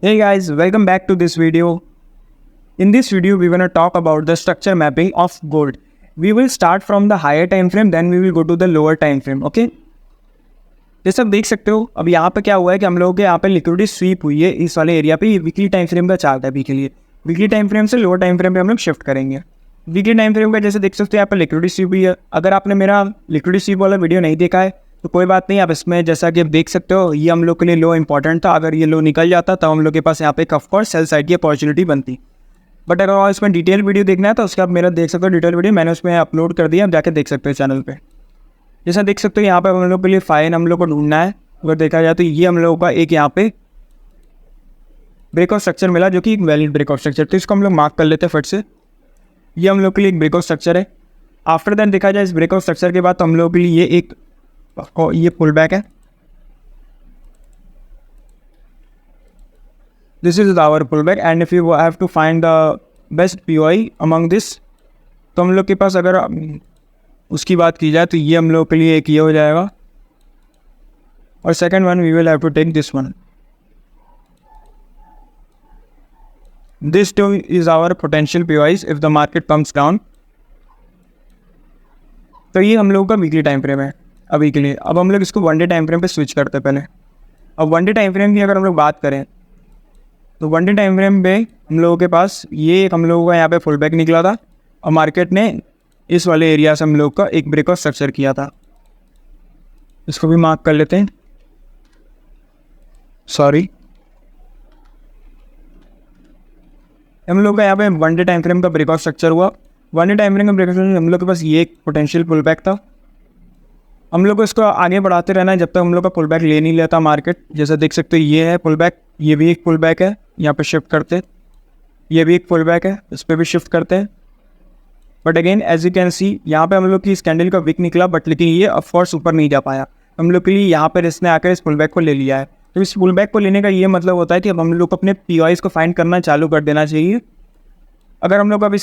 Hey guys, welcome back to this video. In this video, we're going to talk about the structure mapping of gold. We will start from the higher time frame, then we will go to the lower time frame, okay? जैसे आप देख सकते हो अब यहाँ पे क्या हुआ है कि हम लोगों के यहाँ पे लिक्विडिटी स्वीप हुई है इस वाले एरिया पे। ये वीकली टाइम फ्रेम का चार्ट है अभी के लिए। वीकली टाइम फ्रेम से लोअर टाइम फ्रेम पे हम लोग शिफ्ट करेंगे। वीकली टाइम फ्रेम का जैसे देख सकते हो यहाँ पे लिक्विडिटी स्वीप हुई है। अगर आपने मेरा लिक्विडिटी स्वीप वाला वीडियो नहीं देखा है तो कोई बात नहीं, आप इसमें जैसा कि आप देख सकते हो ये हम लोग के लिए लो इंपॉर्टेंट था। अगर ये लो निकल जाता तो हम लोग के पास यहाँ पे ऑफकोर्स सेल साइड की अपॉर्चुनिटी बनती। बट अगर इसमें डिटेल वीडियो देखना है तो उसका आप मेरा देख सकते हो डिटेल वीडियो मैंने उसमें अपलोड कर दिया, आप जाके देख सकते हो चैनल पे। जैसा देख सकते हो यहाँ पे हम लोग के लिए फाइन हम लोग को ढूंढना है। अगर देखा जाए तो ये हम लोगों का एक यहाँ पे ब्रेकआउट स्ट्रक्चर मिला जो कि एक वैलिड ब्रेकआउट स्ट्रक्चर, तो इसको हम लोग मार्क कर लेते हैं फट से। ये हम लोग के लिए एक ब्रेकआउट स्ट्रक्चर है। आफ्टर दैट देखा जाए इस ब्रेकआउट स्ट्रक्चर के बाद तो हम लोग के लिए ये पुल बैक है। This is our pull back and if you have to find the best POI among this, तो हम लोग के पास अगर उसकी बात की जाए तो ये हम लोग के लिए एक ये हो जाएगा और second one we will have to take this one. This two is our potential POIs if the market comes down. तो ये हम लोगों का वीकली टाइम फ्रेम है अभी के लिए। अब हम लोग इसको वन डे टाइम फ्रेम पे स्विच करते हैं पहले। अब वन डे टाइम फ्रेम की अगर हम लोग बात करें तो वन डे टाइम फ्रेम पे हम लोगों के पास ये हम लोगों का यहाँ पे फुल बैक निकला था और मार्केट ने इस वाले एरिया से हम लोग का एक ब्रेकआउट स्ट्रक्चर किया था। इसको भी मार्क कर लेते हैं, सॉरी। हम लोग का यहाँ पे वन डे टाइम फ्रेम का ब्रेकआउट स्ट्रक्चर हुआ। वन डे टाइम फ्रेम का ब्रेकआउट स्ट्रक्चर हम लोग के पास ये एक पोटेंशियल पुल बैक था। हम लोग को इसको आगे बढ़ाते रहना है जब तक हम लोग का पुल बैक ले नहीं लेता मार्केट। जैसा देख सकते हो ये है पुल बैक, ये भी एक पुल बैक है, यहाँ पे शिफ्ट करते हैं। ये भी एक पुल बैक है, इस पर भी शिफ्ट करते हैं। But again as you can see यहाँ पे हम लोग की इस कैंडल का विक निकला, बट लेकिन ये ऑफकोर्स ऊपर नहीं जा पाया। हम लोग के लिए यहाँ पर इसने आकर इस पुल बैक को ले लिया है। तो इस पुल बैक को लेने का ये मतलब होता है कि अब हम लोग को अपने पीओआईज को फाइंड करना चालू कर देना चाहिए। अगर हम लोग अब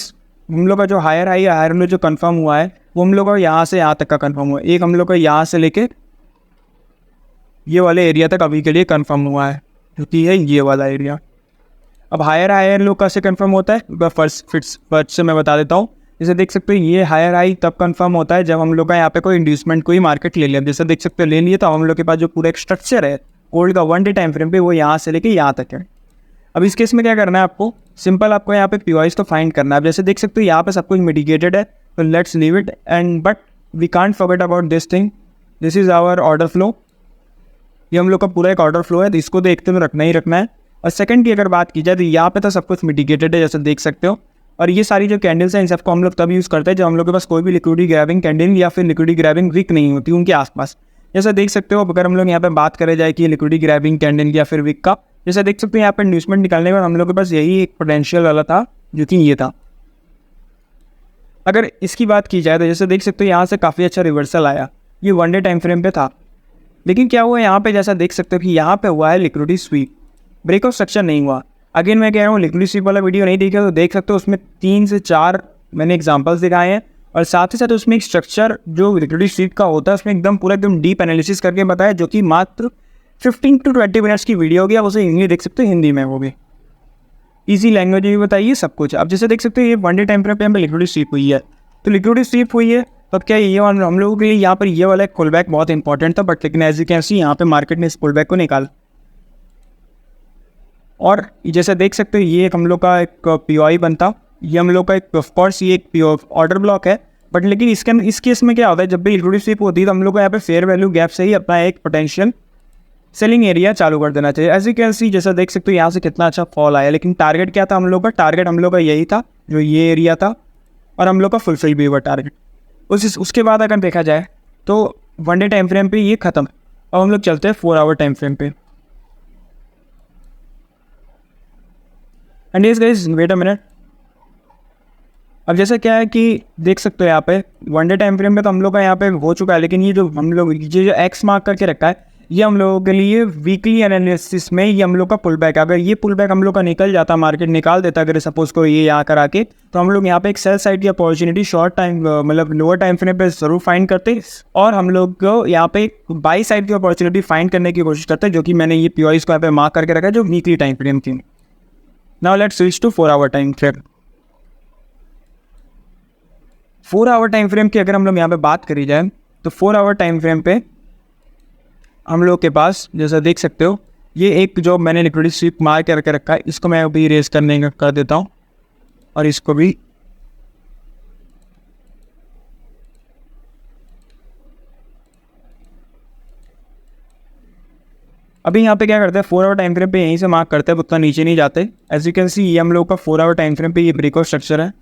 हम लोग का जो हायर हाई हायर में जो कंफर्म हुआ है वो हम लोग का यहाँ से यहाँ तक का कंफर्म हुआ है। एक हम लोग का यहाँ से लेके ये वाले एरिया तक अभी के लिए कंफर्म हुआ है, जो कि है ये वाला एरिया। अब हायर लोग कैसे कंफर्म होता है फर्स्ट से मैं बता देता हूँ। जैसे देख सकते हो ये हायर हाई तब कंफर्म होता है जब हम लोग का यहाँ पे कोई इंड्यूसमेंट कोई मार्केट ले लिया। जैसे देख सकते हो ले लिए, तो हम लोग के पास जो पूरा एक स्ट्रक्चर है गोल्ड का वन डे टाइम फ्रेम पे वो यहाँ से लेके यहाँ तक है। अब इस केस में क्या करना है आपको, सिंपल आपको यहाँ पे पीओआईज को फाइंड करना है। अब जैसे देख सकते हो यहाँ पे सब कुछ मिटिगेटेड है, तो let's leave it and but we can't forget about this thing. This is our order flow. ये हम लोग का पूरा एक ऑर्डर फ्लो है, तो इसको देखते हुए रखना ही रखना है। और सेकंड की अगर बात की जाए तो यहाँ पे तो सब कुछ मिटिगेटेड है जैसे देख सकते हो। और ये सारी जो कैंडल्स हैं इन सबको हम लोग तब यूज़ करते हैं जब हम लोग के पास कोई भी लिक्विडिटी ग्रैबिंग कैंडल या फिर लिक्विडिटी ग्रैबिंग विक नहीं होती उनके आसपास। जैसा देख सकते हो अगर हम लोग यहाँ पे बात करें जाए कि लिक्विडिटी ग्रैबिंग कैंडल या फिर विक का, जैसा देख सकते हो यहाँ पे इंड्यूसमेंट निकालने के बाद हम लोग के पास यही एक पोटेंशियल वाला था जो कि ये था। अगर इसकी बात की जाए तो जैसे देख सकते हो यहाँ से काफ़ी अच्छा रिवर्सल आया, ये वन डे टाइम फ्रेम पे था। लेकिन क्या हुआ यहाँ पे, जैसा देख सकते हो कि यहाँ पे हुआ है लिक्विडिटी स्वीप, ब्रेकआउट स्ट्रक्चर नहीं हुआ। अगेन मैं कह रहा हूँ लिक्विडिटी स्वीप वाला वीडियो नहीं देखा तो देख सकते हो, उसमें 3 से 4 मैंने एग्जाम्पल्स दिखाए हैं। और साथ ही साथ उसमें एक स्ट्रक्चर जो लिक्विडिटी स्वीप का होता है उसमें एकदम डीप एनालिसिस करके बताया, जो कि मात्र 15 to 20 मिनट्स की वीडियो होगी। आप उसे इंग्लिश देख सकते हो, हिंदी में होगी, ईजी लैंग्वेज में भी बताइए सब कुछ। अब जैसे देख सकते हो ये वन डे टाइम फ्रेम पे हमें लिक्विडिटी स्वीप हुई है, तो लिक्विडिटी स्वीप हुई है तब क्या ये हम लोगों के लिए यहाँ पर ये वाला एक पुल बैक बहुत इंपॉर्टेंट था। बट लेकिन एज यू कैन सी यहाँ पे मार्केट ने इस पुल बैक को निकाला। और जैसे देख सकते हो ये हम लोग का एक पीओआई बनता, ये हम लोग का एक ऑफकोर्स ये एक ऑर्डर ब्लॉक है। बट लेकिन इस केस में क्या होता है, जब भी लिक्विडिटी स्वीप होती है तो हम लोग को यहाँ पे फेयर वैल्यू गैप से ही अपना एक पोटेंशियल सेलिंग एरिया चालू कर देना चाहिए। एज यू कैन सी जैसा देख सकते हो यहाँ से कितना अच्छा फॉल आया। लेकिन टारगेट क्या था हम लोग का, टारगेट हम लोग का यही था जो ये एरिया था, और हम लोग का फुलफिल भी हुआ टारगेट। उसके बाद अगर देखा जाए तो वन डे टाइम फ्रेम पे ये खत्म। अब हम लोग चलते हैं 4 आवर टाइम फ्रेम पे। And yes guys wait a minute. अब जैसा क्या है कि देख सकते हो यहाँ पे वन डे टाइम फ्रेम में तो हम लोग का यहाँ पे हो चुका है। लेकिन ये जो हम लोग जो एक्स मार्क करके रखा है, ये हम लोगों के लिए वीकली एनालिसिस में ये हम लोग का पुल बैक, अगर ये पुल बैक हम लोग का निकल जाता, मार्केट निकाल देता अगर सपोज को ये यहाँ कर आके, तो हम लोग यहाँ पे एक सेल साइड की अपॉर्चुनिटी शॉर्ट टाइम मतलब लोअर टाइम फ्रेम पे ज़रूर फाइंड करते, और हम लोग को यहाँ पे बाई साइड की अपॉर्चुनिटी फाइंड करने की कोशिश करते हैं, जो कि मैंने ये पीओआईज को यहाँ पे मार्क करके रखा है जो वीकली टाइम फ्रेम की। Now let's switch to 4 hour time frame. 4 hour time frame की अगर हम लोग यहाँ पे बात करी जाए तो 4 आवर टाइम फ्रेम पे हम लोग के पास जैसा देख सकते हो ये एक जो मैंने लिक्विडिटी स्वीप मार करके रखा है, इसको मैं अभी रेस करने का कर देता हूँ और इसको भी अभी यहाँ पे क्या करते हैं 4 आवर टाइम फ्रेम पे यहीं से मार्क करते हैं, उतना नीचे नहीं जाते। एज यू कैन सी ये हम लोग का 4 आवर टाइम फ्रेम पे ये ब्रेकआउट स्ट्रक्चर है,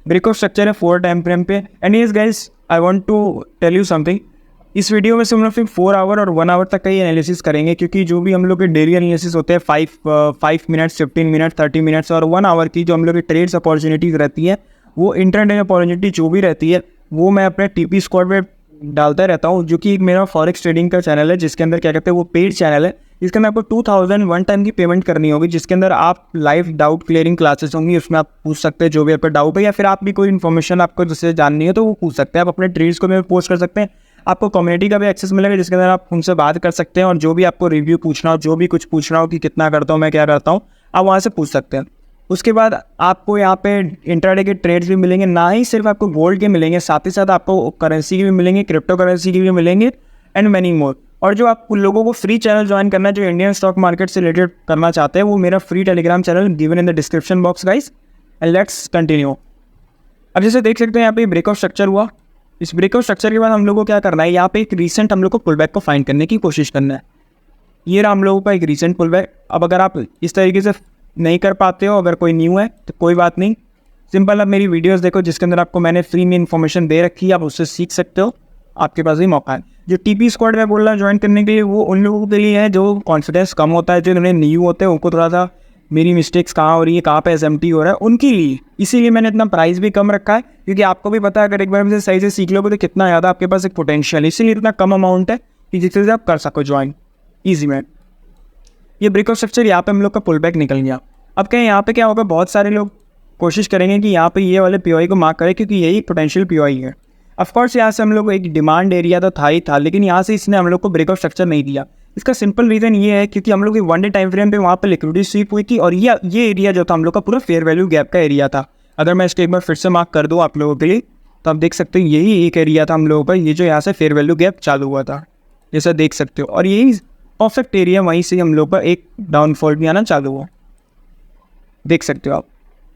ब्रेकआउट स्ट्रक्चर है 4 टाइम फ्रेम पे। And yes guys I want to tell you something, इस वीडियो में से हम लोग फिर 4 आवर और 1 आवर तक का ही एनालिसिस करेंगे, क्योंकि जो भी हम लोग के डेली एनालिसिस होते हैं 5 मिनट्स 15 मिनट्स 30 मिनट्स और 1 आवर की जो हम लोग की ट्रेड्स अपॉर्चुनिटीज़ रहती है, वो इंटरडे अपॉर्चुनिटी जो भी रहती है वो मैं अपने टीपी स्क्वाड में डालता रहता हूँ, जो कि एक मेरा फॉरेक्स ट्रेडिंग का चैनल है, जिसके अंदर क्या कहते हैं वो पेड चैनल है, जिसके अंदर आपको 2000 वन टाइम की पेमेंट करनी होगी, जिसके अंदर आप लाइव डाउट क्लियरिंग क्लासेस होंगी, उसमें आप पूछ सकते हैं जो भी आपका डाउट है, या फिर आप भी कोई इन्फॉर्मेशन आपको जिससे जाननी है तो वो पूछ सकते हैं। आप अपने ट्रेड्स को भी पोस्ट कर सकते हैं, आपको कम्युनिटी का भी एक्सेस मिलेगा जिसके अंदर आप उनसे बात कर सकते हैं, और जो भी आपको रिव्यू पूछना हो, जो भी कुछ पूछना हो कि कितना करता हूँ मैं क्या करता हूँ, आप वहाँ से पूछ सकते हैं। उसके बाद आपको यहाँ पे इंट्राडे के ट्रेड्स भी मिलेंगे, ना ही सिर्फ आपको गोल्ड के मिलेंगे, साथ ही साथ आपको करेंसी के भी मिलेंगे, क्रिप्टो करेंसी के भी मिलेंगे एंड मैनी मोर। और जो आप लोगों को फ्री चैनल ज्वाइन करना है जो इंडियन स्टॉक मार्केट से रिलेटेड करना चाहते हैं, वो मेरा free Telegram channel given in the description box guys. And let's continue. अब जैसे देख सकते हैं यहाँ पे ब्रेकआउट स्ट्रक्चर हुआ, इस ब्रेकआउट स्ट्रक्चर के बाद हम लोगों को क्या करना है, यहाँ पे एक रीसेंट हम लोग को पुल बैक को फाइंड करने की कोशिश करना है। ये रहा हम लोगों का एक रीसेंट पुल बैक। अब अगर आप इस तरीके से नहीं कर पाते हो, अगर कोई न्यू है तो कोई बात नहीं, सिंपल आप मेरी वीडियोस देखो जिसके अंदर आपको मैंने फ्री में इन्फॉर्मेशन दे रखी है, आप उससे सीख सकते हो, आपके पास भी मौका है। जो टीपी स्क्वाड में बोल रहा है ज्वाइन करने के लिए, वो उन लोगों के लिए है जो कॉन्फिडेंस कम होता है, जो उन्हें न्यू होते हैं, उनको थोड़ा सा मेरी मिस्टेक्स कहाँ हो रही है, कहाँ पे एसएमटी हो रहा है, उनके लिए। इसीलिए मैंने इतना प्राइस भी कम रखा है, क्योंकि आपको भी पता है अगर एक बार से सही से सीख लोगे तो कितना ज़्यादा आपके पास एक पोटेंशियल है, इसीलिए इतना कम अमाउंट है कि जिससे से आप कर सको ज्वाइन ईजी में। ये ब्रेकआउट स्ट्रक्चर यहाँ पे हम लोग का पुल बैक निकल गया। अब कहें यहाँ पे क्या होगा, बहुत सारे लोग कोशिश करेंगे कि यहाँ पे ये वाले पीओआई को मार्क करें, क्योंकि यही पोटेंशियल पीओआई है। ऑफकोर्स यहाँ से हम लोग को एक डिमांड एरिया तो था ही था, लेकिन यहाँ से इसने हम लोग को ब्रेकआउट स्ट्रक्चर नहीं दिया। इसका सिंपल रीज़न ये है क्योंकि हम लोग की 1 डे टाइम फ्रेम पे वहाँ पे लिक्विडिटी स्वीप हुई थी, और ये एरिया जो था हम लोग का पूरा फेयर वैल्यू गैप का एरिया था। अगर मैं इसको एक बार फिर से मार्क कर दूँ आप लोगों के लिए, तो आप देख सकते हैं यही एक एरिया था हम लोगों का, ये जो यहाँ से फेयर वैल्यू गैप चालू हुआ था, जैसा देख सकते हो, और यही परफेक्ट एरिया, वहीं से हम लोग का एक डाउनफॉल भी आना चालू हुआ, देख सकते हो आप।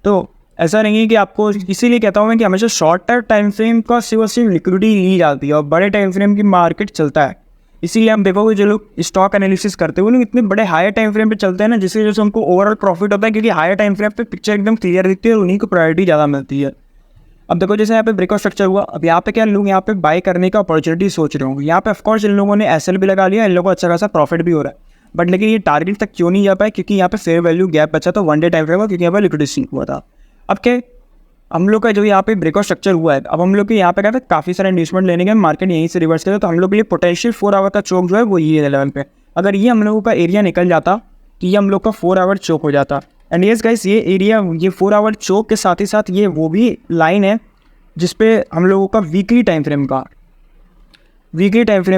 तो ऐसा नहीं है कि आपको, इसीलिए कहता हूँ मैं कि हमेशा शॉर्टर टाइम फ्रेम का सिर्फ लिक्विडिटी ली जाती है और बड़े टाइम फ्रेम की मार्केट चलता है। इसीलिए हम देखोगे जो लोग स्टॉक एनालिसिस करते हैं वो लोग इतने बड़े हायर टाइम फ्रेम पे चलते हैं ना, जिसकी वजह से उनको ओवरऑल प्रॉफिट होता है, क्योंकि हायर टाइम फ्रेम पे पिक्चर एकदम क्लियर दिखती है और उन्हीं को प्रायोरिटी ज़्यादा मिलती है। अब देखो जैसे यहाँ पे ब्रेकआउट स्ट्रक्चर हुआ, अब यहाँ पे क्या लोग यहाँ पे बाय करने का अपॉर्चुनिटी सोच रहे होंगे। यहाँ पे ऑफकोर्स इन लोगों ने एसएल भी लगा लिया, इन लोगों को अच्छा खासा प्रॉफिट भी हो रहा है, बट लेकिन ये टारगेट तक क्यों नहीं जा पाए, क्योंकि यहाँ पे फेयर वैल्यू गैप बचा था 1 डे टाइम फ्रेम का, क्योंकि यहाँ पे लिक्विडिटी हुआ था। अब क्या हम लोग का जो यहाँ पे ब्रेकआउट स्ट्रक्चर हुआ है, अब हम लोग के यहाँ पे क्या था काफ़ी सारे इन्वेस्टमेंट लेने के मार्केट यहीं से रिवर्स करे, तो हम लोग के लिए पोटेंशियल 4 आवर का चोक जो है वो ये लेवल पे, अगर ये हम लोगों का एरिया निकल जाता तो ये हम लोग का 4 आवर चोक हो जाता। एंड यस गाइस, ये एरिया, ये 4 आवर चोक के साथ ही साथ ये वो भी लाइन है जिसपे हम लोगों का वीकली टाइम फ्रेम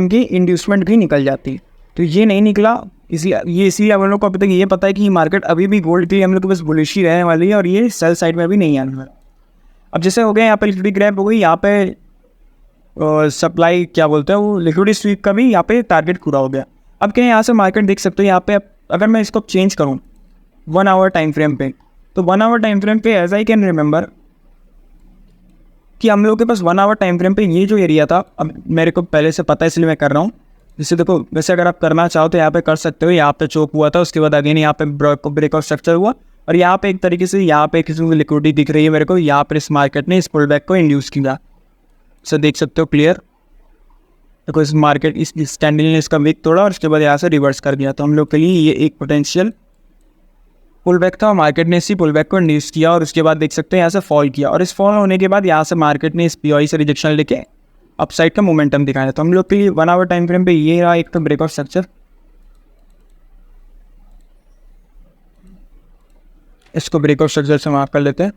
की इंड्यूसमेंट भी निकल जाती। तो ये नहीं निकला, इसीलिए हम लोग को अभी तक ये पता है कि मार्केट अभी भी गोल्ड के लिए हम लोग के बस बुलिश ही रहने वाली है, और ये सेल साइड में भी नहीं आने वाला। अब जैसे हो गया यहाँ पे लिक्विडिटी ग्रैब हो गई, यहाँ पे सप्लाई क्या बोलते हैं वो लिक्विडिटी स्वीप का भी यहाँ पे टारगेट पूरा हो गया। अब क्या यहाँ से मार्केट देख सकते हो, यहाँ पे अगर मैं इसको चेंज करूँ 1 आवर टाइम फ्रेम पे, तो 1 आवर टाइम फ्रेम पे एज आई कैन रिमेंबर कि हम लोग के पास 1 आवर टाइम फ्रेम पे ये जो एरिया था, अब मेरे को पहले से पता है इसलिए मैं कर रहा हूँ। जैसे देखो, वैसे अगर आप करना चाहो तो यहाँ पे कर सकते हो। यहाँ पे चोक हुआ था, उसके बाद अगेन यहाँ पे ब्रेकआउट स्ट्रक्चर हुआ, और यहाँ पे एक तरीके से यहाँ पे किसी को लिक्विडिटी दिख रही है मेरे को, यहाँ पर इस मार्केट ने इस पुल बैक को इंड्यूस किया। सो देख सकते हो क्लियर, देखो इस मार्केट इस कैंडल ने इसका विक तोड़ा और उसके बाद यहाँ से रिवर्स कर दिया। तो हम लोग के लिए ये एक पोटेंशियल पुल बैक था, मार्केट ने इसी पुल बैक को इंड्यूस किया और उसके बाद देख सकते हैं यहाँ से फॉल किया, और इस फॉल होने के बाद यहाँ से मार्केट ने इस पीओआई से रिजेक्शन लेके अपसाइड का मोमेंटम दिखाया। तो हम लोग के लिए 1 आवर टाइम फ्रेम पे ये रहा एक तो ब्रेकआउट स्ट्रक्चर। इसको ब्रेकआउट स्ट्रक्चर से मार्क कर लेते हैं,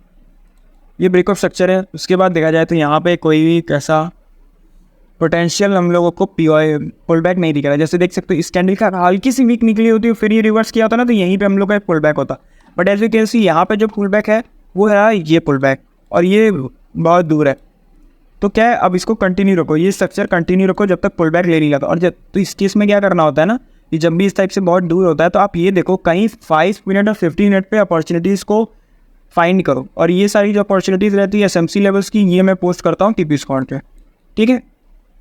ये ब्रेकआउट स्ट्रक्चर है। उसके बाद देखा जाए तो यहाँ पे कोई भी कैसा पोटेंशियल हम लोगों को पुल बैक नहीं दिख रहा है। जैसे देख सकते हो इस कैंडल का हल्की सी वीक निकली होती है, फिर ये रिवर्स किया होता ना, तो यहीं पे हम लोग का पुल बैक होता। But as you can see यहाँ पे जो पुल बैक है वो है ये पुल बैक, और ये बहुत दूर है। तो क्या है, अब इसको कंटिन्यू रखो, ये स्ट्रक्चर कंटिन्यू रखो जब तक पुल बैक ले नहीं लगा। और जब तो इस केस में क्या करना होता है ना, कि जब भी इस टाइप से बहुत दूर होता है तो आप ये देखो कहीं 5 मिनट और 15 मिनट पे अपॉर्चुनिटीज़ को फाइंड करो। और ये सारी जो अपॉर्चुनिटीज़ रहती है SMC लेवल्स की, ये मैं पोस्ट करता हूँ TP स्क्वाड पे, ठीक है।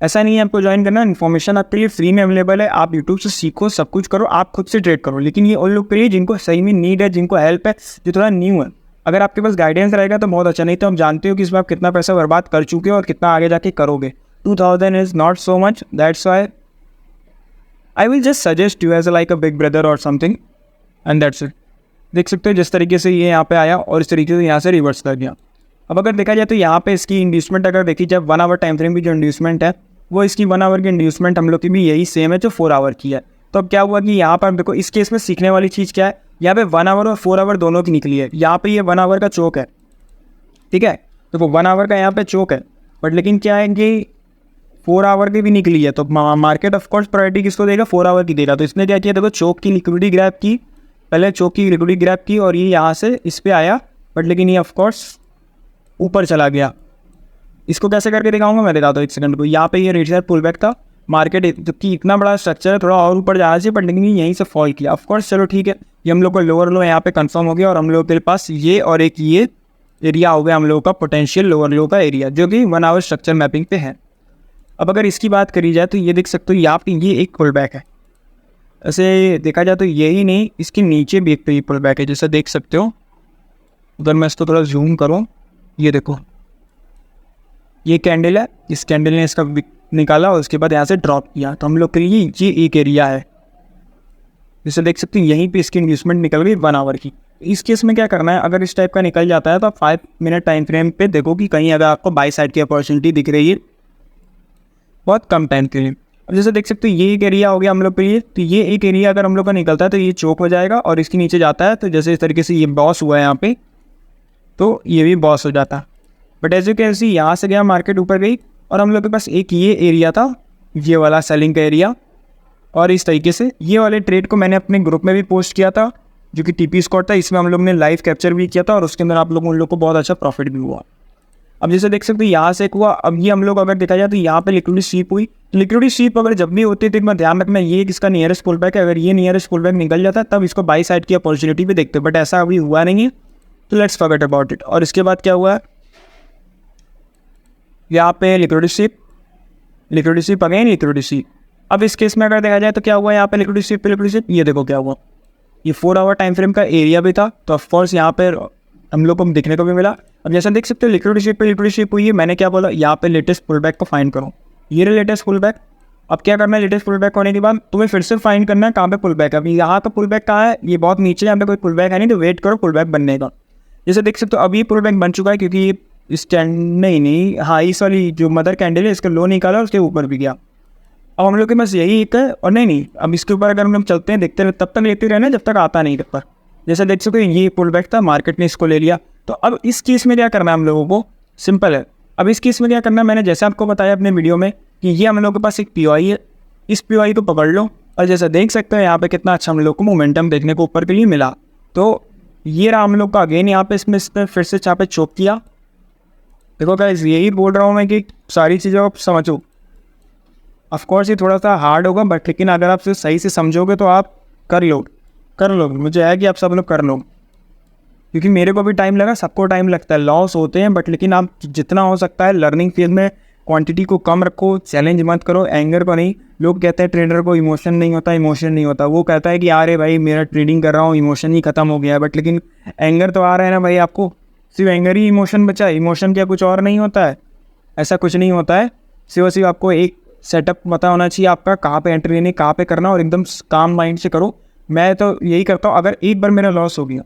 ऐसा नहीं है आपको ज्वाइन करना, इन्फॉर्मेशन आपके लिए फ्री में अवेलेबल है, आप यूट्यूब से सीखो, सब कुछ करो, आप खुद से ट्रेड करो। लेकिन ये उन लोग के लिए जिनको सही में नीड है, जिनको हेल्प है, जो थोड़ा न्यू है। अगर आपके पास गाइडेंस रहेगा तो बहुत अच्छा, नहीं तो आप जानते हो कि इसमें आप कितना पैसा बर्बाद कर चुके हो और कितना आगे जाके करोगे। 2000 is not so much, that's why I will just suggest you as like a big brother और समथिंग, एंड दैट्स इट। देख सकते हो जिस तरीके से ये यहाँ पे आया और इस तरीके से यहाँ से रिवर्स कर गया। अब अगर देखा जाए तो यहाँ पे इसकी इंड्यूसमेंट अगर देखी जाए 1 आवर टाइम फ्रेम की जो इंड्यूसमेंट है, वो इसकी 1 आवर की इंड्यूसमेंट हम लोग की भी यही सेम है जो 4 आवर की है। तो अब क्या हुआ कि यहाँ पर देखो इस केस में सीखने वाली चीज़ क्या है, यहाँ पे 1 आवर और 4 आवर दोनों की निकली है। यहाँ पे ये 1 आवर का चोक है, ठीक है, तो 1 आवर का यहाँ पे चोक है। बट लेकिन क्या है कि 4 आवर की भी निकली है, तो मार्केट ऑफकोर्स प्रायोरिटी किसको देगा, 4 आवर की देगा। तो इसने क्या किया, देखो चोक की लिक्विडिटी ग्रैब की, पहले चोक की लिक्विडिटी ग्रैब की और ये यहाँ से इस पर आया, बट लेकिन ये ऑफकोर्स ऊपर चला गया। इसको कैसे करके दिखाऊंगा मैं, दिखाता हूँ एक सेकंड को। यहाँ पे ये रेजिस्टेंस पुल बैक था, मार्केट जबकि इतना बड़ा स्ट्रक्चर है, थोड़ा और ऊपर जाना चाहिए, बट लेकिन यहीं से फॉल किया। ऑफकोर्स चलो ठीक है, ये हम लोग को लोअर लो यहाँ पे कंफर्म हो गया, और हम लोग के पास ये और एक ये एरिया हो गया हम लोगों का पोटेंशियल लोअर लो का एरिया, जो कि 1 आवर स्ट्रक्चर मैपिंग पे है। अब अगर इसकी बात करी जाए तो ये देख सकते हो यहाँ पे ये एक पुल बैक है। ऐसे देखा जाए तो यही नहीं, इसके नीचे भी एक तो ये पुल बैक है, जैसे देख सकते हो। अगर मैं इसको थोड़ा जूम करूँ, ये देखो ये कैंडल है, इस कैंडल ने इसका निकाला और उसके बाद यहाँ से ड्रॉप किया। तो हम लोग के लिए ये एक एरिया है, जैसे देख सकते हैं यहीं पे इसकी इन्वेस्टमेंट निकल गई 1 आवर की। इस केस में क्या करना है, अगर इस टाइप का निकल जाता है तो आप 5 मिनट टाइम फ्रेम पे देखो कि कहीं अगर आपको बाई साइड की अपॉर्चुनिटी दिख रही है बहुत कम टाइम के लिए। अब जैसे देख सकते हो ये एक एरिया हो गया हम लोग के लिए, तो ये एक एरिया अगर हम लोग का निकलता है तो ये चोक हो जाएगा और इसके नीचे जाता है। तो जैसे इस तरीके से ये बॉस हुआ है यहाँ पे, तो ये भी बॉस हो जाता। But as you can see यहाँ से गया मार्केट ऊपर गई, और हम लोग के पास एक ये एरिया था, ये वाला सेलिंग का एरिया। और इस तरीके से ये वाले ट्रेड को मैंने अपने ग्रुप में भी पोस्ट किया था, जो कि TP स्क्वाड था, इसमें हम लोग ने लाइव कैप्चर भी किया था, और उसके अंदर आप लोग उन लोग को बहुत अच्छा प्रॉफिट भी हुआ। अब जैसे देख सकते हो यहाँ से हुआ, अब ये हम लोग अगर देखा जाए तो यहाँ पे लिक्विडिटी स्वीप हुई। लिक्विडिटी स्वीप अगर जब भी होती है तो एक बार ध्यान रखना, ये किसका नियरेस्ट पुल बैक है। अगर ये नियरेस्ट पुल बैक निकल जाता है तब इसको बाई साइड की अपॉर्चुनिटी भी देखते हैं, बट ऐसा अभी हुआ नहीं है, तो लेट्स फॉरगेट अबाउट इट। और इसके बाद क्या हुआ है, यहाँ पे liquidity SVEEP again liquidity SVEEP. अब इस केस में अगर देखा जाए तो क्या हुआ, यहाँ पे लिक्विडिटी स्वीप पे लिक्विडिटी स्वीप, ये देखो क्या हुआ, ये 4 आवर टाइम फ्रेम का एरिया भी था, तो ऑफकोर्स यहाँ पे हम लोग को दिखने को भी मिला। अब जैसा देख सकते हो लिक्विडिटी स्वीप पे लिक्विडिटी स्वीप हुई है, मैंने क्या बोला, यहाँ पे लेटेस्ट पुल बैक को फाइंड करो, ये लेटेस्ट पुल बैक। अब क्या करना है, लेटेस्ट पुल बैक होने के बाद तुम्हें फिर से फाइंड करना है कहाँ पे पुल बैक है। अभी यहाँ पे पुल बैक कहाँ है, ये बहुत नीचे, यहाँ पे कोई पुल बैक है नहीं, तो वेट करो पुल बैक बनने का। जैसे देख सकते हो अभी पुल बैक बन चुका है, क्योंकि ये नहीं हाँ, इस वाली जो मदर कैंडल है इसका लो निकाला, उसके ऊपर भी गया। अब हम लोग के पास यही एक है, और नहीं अब इसके ऊपर अगर हम लोग चलते हैं, देखते रहे, तब तक लेते रहना जब तक आता नहीं तब तक। जैसे देख सकते हो ये पुल बैक था, मार्केट ने इसको ले लिया। तो अब इस केस में क्या करना है हम लोगों को, सिंपल है। अब इस केस में क्या करना है, मैंने जैसे आपको बताया अपने वीडियो में कि ये हम लोग के पास एक POI है, इस POI को पकड़ लो, और जैसे देख सकते हो यहाँ पे कितना अच्छा हम लोग को मोमेंटम देखने को ऊपर के लिए मिला। तो ये रहा हम लोग का अगेन यहाँ पे, इसमें फिर से यहाँ पे चोक किया। देखो गाइस, यही बोल रहा हूँ मैं कि सारी चीज़ों को समझो। ऑफकोर्स ये थोड़ा सा हार्ड होगा, बट लेकिन अगर आप सही से समझोगे तो आप कर लो। मुझे है कि आप सब लोग कर लो, क्योंकि मेरे को भी टाइम लगा, सबको टाइम लगता है, लॉस होते हैं, बट लेकिन आप जितना हो सकता है लर्निंग फेज में क्वांटिटी को कम रखो, चैलेंज मत करो, एंगर को नहीं। लोग कहते हैं ट्रेडर को इमोशन नहीं होता, वो कहता है कि अरे भाई मेरा ट्रेडिंग कर रहा हूँ, इमोशन ही खत्म हो गया है, बट लेकिन एंगर तो आ रहा है ना भाई, आपको सिर्फ एंगर ही इमोशन बचा, इमोशन क्या कुछ और नहीं होता है, ऐसा कुछ नहीं होता है। सिर्फ आपको एक सेटअप पता होना चाहिए आपका, कहाँ पे एंट्री लेनी, कहाँ पे करना, और एकदम काम माइंड से करो। मैं तो यही करता हूँ। अगर एक बार मेरा लॉस हो गया,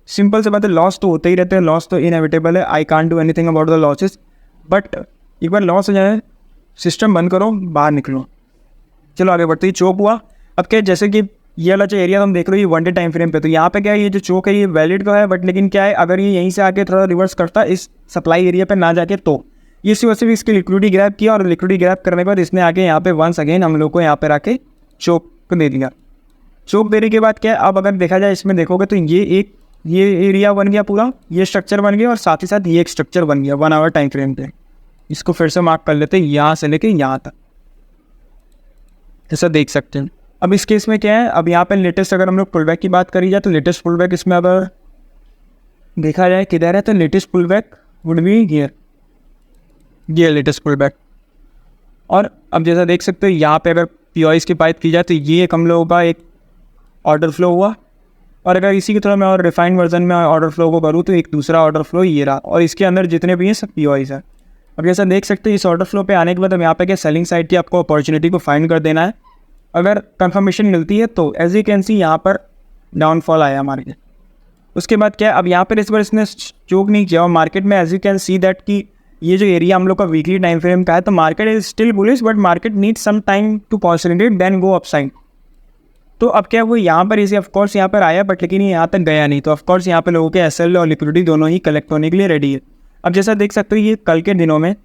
सिंपल से बात है, लॉस तो होते ही रहते हैं, लॉस तो इनएविटेबल है, I can't do anything about the losses, but एक बार लॉस हो जाए सिस्टम बंद करो, बाहर निकलो। चलो आगे बढ़ते ही चोक हुआ। अब क्या है, जैसे कि ये वाला जो एरिया हम देख रहे हो ये 1 डे टाइम फ्रेम पे, तो यहाँ पे क्या है, ये जो चोक है ये वैलिड तो है, बट लेकिन क्या है, अगर ये यहीं से आके थोड़ा रिवर्स करता इस सप्लाई एरिया पे ना जाके, तो ये सिर्फ सिर्फ इसकी लिक्विडिटी ग्रैब किया, और लिक्विडिटी ग्रैब करने के बाद इसने आके यहाँ पे वंस अगेन हम लोग को यहाँ पे आके चोक दे दिया। चोक देने के बाद क्या है, अब अगर देखा जाए इसमें देखोगे तो ये एरिया बन गया पूरा, ये स्ट्रक्चर बन गया, और साथ ही साथ ये एक स्ट्रक्चर बन गया 1 आवर टाइम फ्रेम पे। इसको फिर से मार्क कर लेते हैं, यहाँ से लेके यहाँ तक, ऐसा देख सकते हैं। अब इस केस में क्या है, अब यहाँ पे लेटेस्ट अगर हम लोग पुल बैक की बात करी जाए तो लेटेस्ट पुल बैक इसमें अगर देखा जाए किधर है, तो latest pull back would be here, ये लेटेस्ट पुल बैक। और अब जैसा देख सकते हो यहाँ पे अगर पीओआईस की बात की जाए तो ये एक हम लोगों का एक ऑर्डर फ्लो हुआ, और अगर इसी की तरह मैं और रिफाइंड वर्जन में ऑर्डर फ्लो को करूँ तो एक दूसरा ऑर्डर फ्लो ये रहा, और इसके अंदर जितने भी हैं सब पीओआईस है। अब जैसा देख सकते हैं इस ऑर्डर फ्लो पे आने के बाद अब यहाँ पे क्या सेलिंग साइड की आपको अपॉर्चुनिटी को फाइंड कर देना है। अगर कंफर्मेशन मिलती है तो एज यू कैन सी यहाँ पर डाउनफॉल आया मार्केट। उसके बाद क्या, अब यहाँ पर इस बार इसने चोक नहीं किया, और मार्केट में as you can see that कि ये जो एरिया हम लोग का वीकली टाइम फ्रेम का है, तो market is still bullish, but market need some time to consolidate then go upside. तो अब क्या वो यहाँ पर इसे ऑफकोर्स यहाँ पर आया, बट लेकिन ये यहाँ तक गया नहीं, तो ऑफकोर्स यहाँ पर लोगों के एसएल और लिक्विडिटी दोनों ही कलेक्ट होने के लिए रेडी है। अब जैसा देख सकते हो ये कल के दिनों में,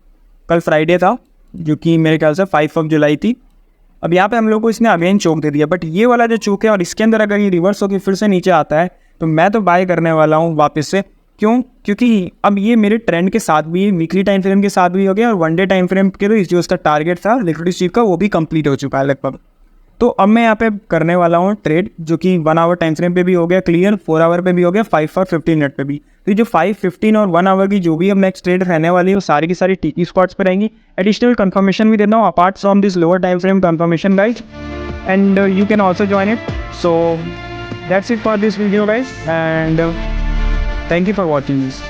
कल फ्राइडे था जो कि मेरे ख्याल से 5 जुलाई थी। अब यहाँ पे हम लोग को इसने अगेन चोक दे दिया, बट ये वाला जो चोक है और इसके अंदर अगर ये रिवर्स होकर फिर से नीचे आता है तो मैं तो बाय करने वाला हूँ वापस से। क्यों? क्योंकि अब ये मेरे ट्रेंड के साथ भी, वीकली टाइम फ्रेम के साथ भी हो गया, और 1 डे टाइम फ्रेम के जो उसका टारगेट था लिक्विडिटी स्वीप का वो भी कंप्लीट हो चुका है लगभग। तो अब मैं यहाँ पे करने वाला हूँ ट्रेड जो कि 1 आवर टाइम फ्रेम पे भी हो गया क्लियर, 4 आवर पे भी हो गया, 5 और 15 मिनट पे भी। तो जो 5, 15 और 1 आवर की जो भी अब नेक्स्ट ट्रेड रहने वाली है वो सारी की सारी टीकी स्पॉट्स पे रहेंगी। एडिशनल कंफर्मेशन भी देना हूँ apart from this lower time frame confirmation guys, and you can also join it. So that's it for this video guys, and thank you for watching this.